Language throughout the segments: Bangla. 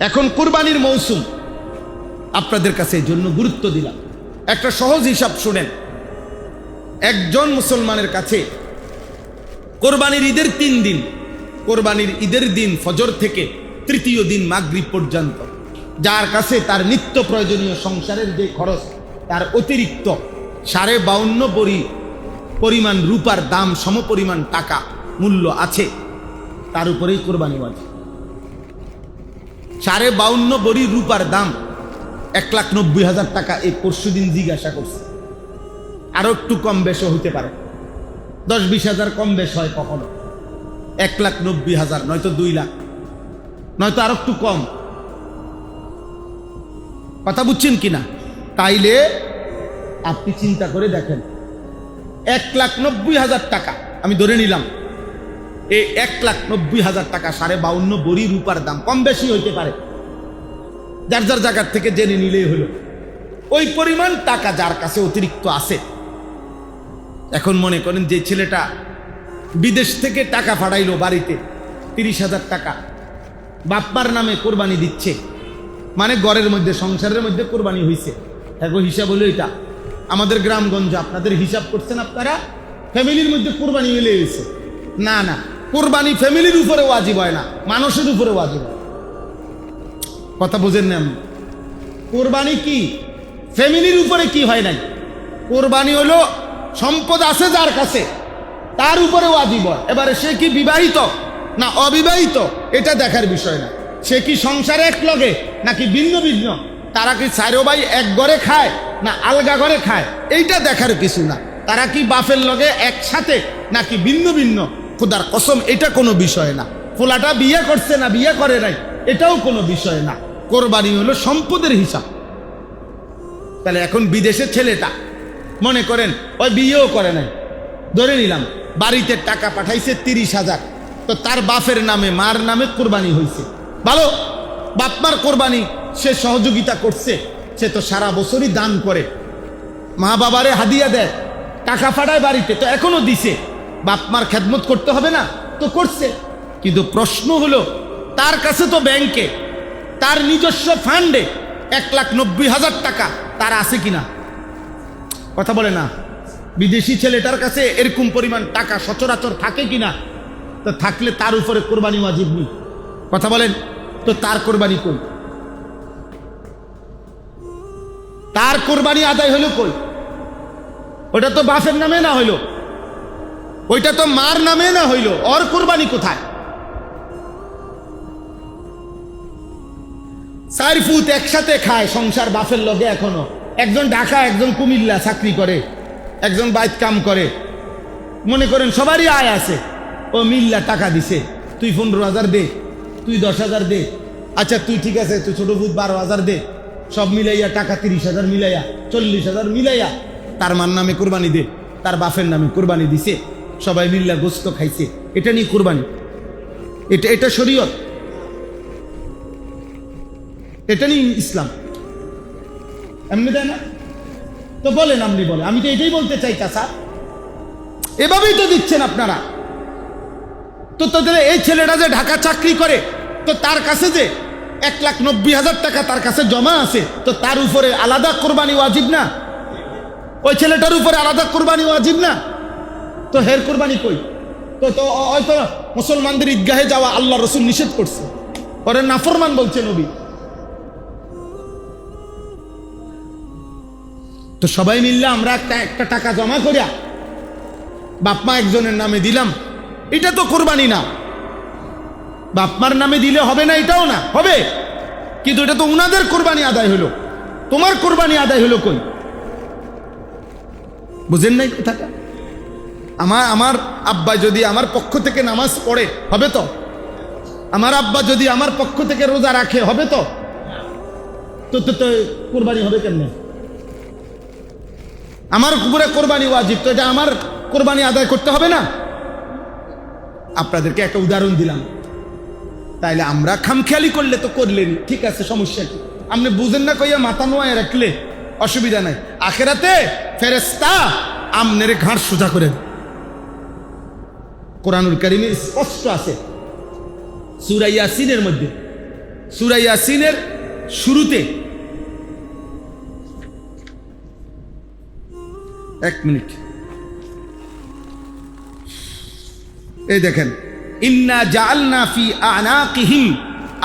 এখন কুরবানির মৌসুম, আপনাদের কাছে এই জন্য গুরুত্ব দিলাম। একটা সহজ হিসাব শুনেন। একজন মুসলমানের কাছে কোরবানির ঈদের 3 দিন, কোরবানির ঈদের দিন ফজর থেকে তৃতীয় দিন মাগরিব পর্যন্ত যার কাছে তার নিত্য প্রয়োজনীয় সংসারের যে খরচ তার অতিরিক্ত 52.5 বড়ি পরিমাণ রূপার দাম সমপরিমাণ টাকা মূল্য আছে, তার উপরেই কোরবানি ওয়াজিব। 52.5 বড়ি রূপার দাম 1,90,000 টাকা। এই পরশুদিন জিজ্ঞাসা করছে, আরো একটু কম বেশও হইতে পারে, 10-20 হাজার কম বেশ হয় কখনো। 1,90,000 নয়তো 2 লাখ, নয়তো আরো একটু কম। কথা বুঝছেন কিনা? তাইলে আপনি চিন্তা করে দেখেন, 1,90,000 টাকা আমি ধরে নিলাম, এই 1,90,000 টাকা 52.5 বড়ি রূপার দাম, কম বেশি হইতে পারে, যার যার জায়গার থেকে জেনে নিলেই হলো। ওই পরিমাণ টাকা যার কাছে অতিরিক্ত আছে, এখন মনে করেন যে ছেলেটা বিদেশ থেকে টাকা পাঠাইলো বাড়িতে 30,000 টাকা, বাপ্পার নামে কোরবানি দিচ্ছে, মানে ঘরের মধ্যে সংসারের মধ্যে কোরবানি হয়েছে। এখন হিসাব হলো এটা। আমাদের গ্রামগঞ্জ আপনাদের হিসাব করছেন আপনারা, ফ্যামিলির মধ্যে কোরবানি হলে হয়েছে। না না, কোরবানি ফ্যামিলির উপরে ওয়াজিব হয় না, মানুষের উপরে ওয়াজিব হয়। কথা বুঝেন না? কোরবানি কি ফ্যামিলির উপরে কি হয় নাই? কোরবানি হলো সম্পদ আছে যার কাছে তার উপরে ওয়াজিব হয়। এবারে সে কি বিবাহিত না অবিবাহিত এটা দেখার বিষয় না। সে কি সংসারে এক লগে নাকি ভিন্ন ভিন্ন, তারা কি চারো ভাই এক ঘরে খায় না আলগা ঘরে খায়, এইটা দেখার কিছু না। তারা কি বাপের লগে একসাথে নাকি ভিন্ন ভিন্ন, খোদার কসম এটা কোনো বিষয় না। ফোলাটা বিয়ে করছে না বিয়ে করে নাই এটাও কোনো বিষয় না। কোরবানি হলো সম্পদের হিসাব। তাহলে এখন বিদেশের ছেলেটা মনে করেন ওই বিয়েও করে নাই, ধরে নিলাম বাড়িতে টাকা পাঠাইছে 30,000, তো তার বাপের নামে মার নামে কোরবানি হয়েছে, ভালো, বাপ মার কোরবানি সে সহযোগিতা করছে, সে তো সারা বছরই দান করে, মা বাবারে হাদিয়া দেয়, টাকা পাঠায় বাড়িতে, তো এখনো দিছে, বাপ মার খেদমত করতে হবে না? তো করছে। কিন্তু প্রশ্ন হলো তার কাছে তো ব্যাংকে তার নিজস্ব ফান্ডে 1,90,000 টাকা তার আছে কিনা? কথা বলে না। বিদেশি ছেলেটার কাছে এরকম পরিমাণ টাকা সচরাচর থাকে কিনা? তো থাকলে তার উপরে কোরবানি ওয়াজিব নেই। কথা বলেন তো, তার কোরবানি কই? তার কোরবানি আদায় হলো কই? ওটা তো বাপের নামে না হইলো, ওইটা তো মার নামে না হইলো, ওর কোরবানি কোথায়? 4 ফুট একসাথে খায় সংসার বাপের লগে, এখনো একজন ঢাকা একজন কুমিল্লা চাকরি করে, একজন বাইত কাম করে, মনে করেন সবারই আয় আছে, ও মিল্লা টাকা দিছে, তুই 15,000 দে, তুই 10,000 দে, আচ্ছা তুই ঠিক আছে তুই ছোট ফুট 12,000 দে, সব মিলাইয়া টাকা 30,000 মিলাইয়া 40,000 মিলাইয়া তার মার নামে কোরবানি দে, তার বাপের নামে কোরবানি দিছে, সবাই মিল্লা গোস্ত খাইছে, এটা নিয়ে কোরবানি? এটা শরীয়ত? এটা নিয়ে ইসলাম? এমনি দেয় না তো বলেন, আপনি বলেন। আমি তো এটাই বলতে চাই চাচা, এভাবেই তো দিচ্ছেন আপনারা। তো তোদের এই ছেলেটা যে ঢাকা চাকরি করে, তো তার কাছে যে 1,90,000 টাকা তার কাছে জমা আছে, তো তার উপরে আলাদা কোরবানি ওয়াজিব না? ওই ছেলেটার উপরে আলাদা কোরবানি ওয়াজিব না? তো হের কোরবানি কই? তো হয়তো মুসলমানদের ঈদগাহে যাওয়া আল্লাহ রসুল নিষেধ করছে, ওরে নাফরমান বলছে নবী। তো সবাই মিললে আমরা একটা টাকা জমা করিয়া বাপমা একজনের নামে দিলাম, এটা তো কোরবানি না। বাপমার নামে দিলে হবে না, এটাও না, হবে, কিন্তু এটা তো উনাদের কোরবানি আদায় হলো, তোমার কোরবানি আদায় হলো কই? বুঝেন নাই কথাটা? আমার আব্বা যদি আমার পক্ষ থেকে নামাজ পড়ে হবে তো? আমার আব্বা যদি আমার পক্ষ থেকে রোজা রাখে হবে তো? তো কোরবানি হবে কেমনে? আমার উপরে কোরবানি ওয়াজিব, তো এটা আমার কোরবানি আদায় করতে হবে না? আপনাদেরকে একটা উদাহরণ দিলাম, তাইলে আমরা খামখেয়ালি করলে তো করলেনি, ঠিক আছে, সমস্যা কি? আপনি বুঝেন না কইয়া মাথা নোয়ায় রাখলে অসুবিধা নাই, আখেরাতে ফেরেশতা আমনের ঘাড় সোজা করে দেয়। কোরআনুল কারীমে স্পষ্ট আছে, সূরা ইয়াসিনের মধ্যে সূরা ইয়াসিনের শুরুতে, এক মিনিট, এই দেখেন, ইন্না জাআলনা ফি আনাকিহিম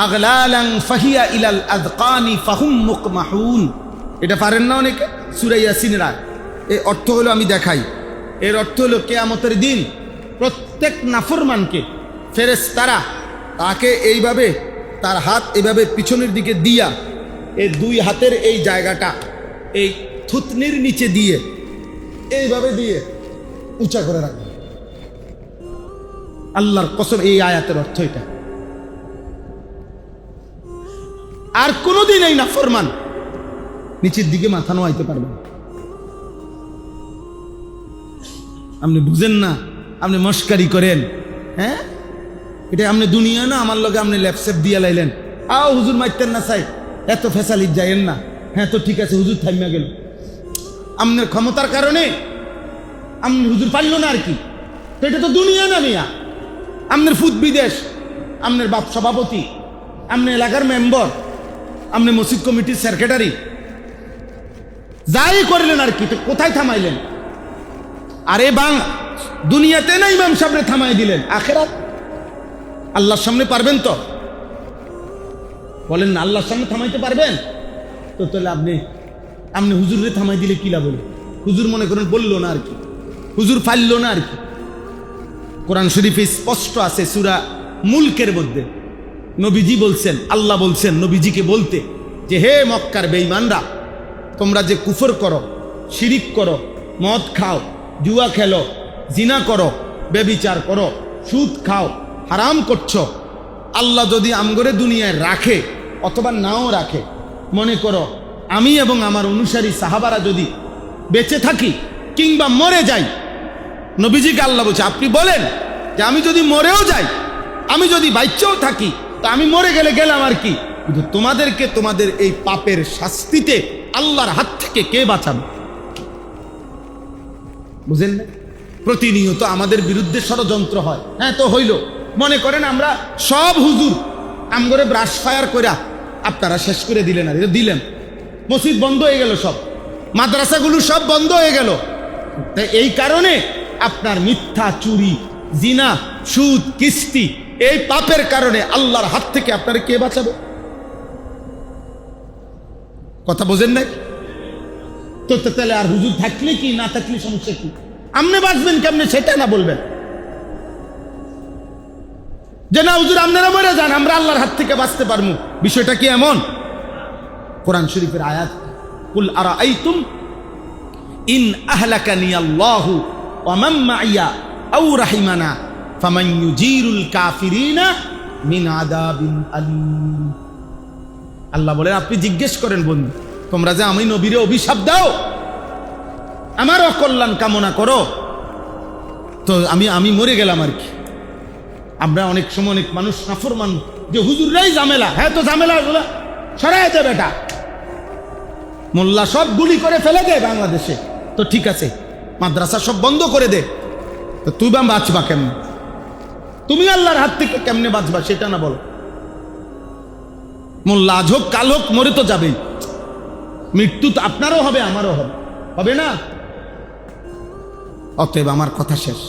আগলালান ফাহিয়া ইলাল আযকানি ফাহুম মুকমাহুন। এটা পারেন না অনেকে? সূরা ইয়াসিনের আয়াত। এর অর্থ হলো, আমি দেখাই, এর অর্থ হলো কিয়ামতের দিন প্রত্যেক নাফরমানকে ফেরেশতারা তাকে এইভাবে, তার হাত এইভাবে পিছনের দিকে দিয়া, এই দুই হাতের এই জায়গাটা এই থুতনির নিচে দিয়ে এইভাবে দিয়ে উঁচা করে রাখবে। আল্লাহর কসম, এই আয়াতের অর্থ এটা। আর কোনোদিন এই নাফরমান নিচের দিকে মাথা নোয়াইতে পারবে না। আপনি বুঝেন না, আপনি মস্কারি করেন, হ্যাঁ? এটা আপনি দুনিয়া না, আমার লগে আপনি ল্যাপসেপ দিয়া লাইলেন, আও হুজুর মাইতেন না চাই, এত ফেসালিট যাইয়েন না, হ্যাঁ তো ঠিক আছে, হুজুর থামিয়া গেল। আপনার ক্ষমতার কারণে আপনি হুজুর পারল না আর কি, তো এটা তো দুনিয়া না মিয়া। আপনার ফুদ বিদেশ, আপনার বাপ সভাপতি, আপনার এলাকার মেম্বার, আপনি মসজিদ কমিটির সেক্রেটারি, যাই করলেন আর কি, তো কোথায় থামাইলেন? আরে বাং, দুনিয়াতে না ইমাম সামনে থামাই দিলেন, আখেরাত আল্লাহর সামনে পারবেন তো? বলেন না, আল্লাহর সামনে থামাইতে পারবেন তো? তাহলে আপনি হুজুরে থামাই দিলে কি লাভ হলো? হুজুর মনে করেন বললো না আর কি, হুজুর ফাইললো না আর কি। কোরআন শরীফে স্পষ্ট আছে, সূরা মুলকের মধ্যে নবীজি বলছেন, আল্লাহ বলছেন নবীজিকে বলতে, যে হে মক্কার বেঈমানরা, তোমরা যে কুফর করো, শিরিক করো, মদ খাও, জুয়া খেলো, জিনা করো, বেবিচার করো, সুদ খাও, হারাম করছো, আল্লাহ যদি আমগরে দুনিয়ায় রাখে অথবা নাও রাখে, মনে করো আমি এবং আমার অনুসারী সাহাবারা যদি বেঁচে থাকি কিংবা মরে যাই, নবীজিকে আল্লাহ বলছে আপনি বলেন যে আমি যদি মরেও যাই, আমি যদি বাইচ্চাও থাকি, তা আমি মরে গেলে গেলাম আর কি, কিন্তু তোমাদেরকে তোমাদের এই পাপের শাস্তিতে আল্লাহর হাত থেকে কে বাঁচাবে? বুঝেন না? প্রতিনিয়ত আমাদের বিরুদ্ধে ষড়যন্ত্র হয়। হ্যাঁ তো হইল, মনে করেন আমরা সব হুজুর আমগরে ব্রাশ ফায়ার করে আপনারা শেষ করে দিলেন, আর দিলেন, মসজিদ বন্ধ হয়ে গেল, সব মাদ্রাসাগুলো সব বন্ধ হয়ে গেল। তাই এই কারণে আপনার মিথ্যা, চুরি, জিনা, সুদ, কিস্তি, এই পাপের কারণে আল্লাহর হাত থেকে আপনারা কে বাঁচাবে? কথা বোঝেন নাই তো? তাহলে আর হুজুর থাকলে কি, না থাকলে সমস্যা কি? আপনি বাঁচবেন কেমনে সেটা না বলবেন যে না হুজুর আপনারা মরে যান, আমরা আল্লাহর হাত থেকে বাঁচতে পারবো। বিষয়টা কি এমন? কোরআন শরীফের আয়াত, কুল আরাআইতুম ইন আহলাকানি আল্লাহু ওয়া মান মাইয়া আও রাহিমানা ফামান ইউজিরুল কাফিরিনা মিন আযাবিন আলীম। আল্লাহ বলেন আপনি জিজ্ঞেস করেন বন্ধু, তোমরা যে আমি নবীরে অভিশাপ দাও, আমার অকল্যাণ কামনা করো, তো আমি মরে গেলাম আর কি। আমরা অনেক সময় অনেক মানুষ নাফরমান, যে হুজুররাই ঝামেলা, হ্যাঁ তো ঝামেলা সরাই দে বেটা, মোল্লা সব গুলি করে ফেলে দে বাংলাদেশে, তো ঠিক আছে, মাদ্রাসা সব বন্ধ করে দে, তো তুই বা বাঁচবা কেমনে? তুমি আল্লাহর হাত থেকে কেমনে বাঁচবা সেটা না বলো। মোল্লা আজ হোক কাল হোক মরে তো যাবেই, মৃত্যু তো আপনারও হবে আমারও হবে, হবে না? অতএব আমার কথা শেষ।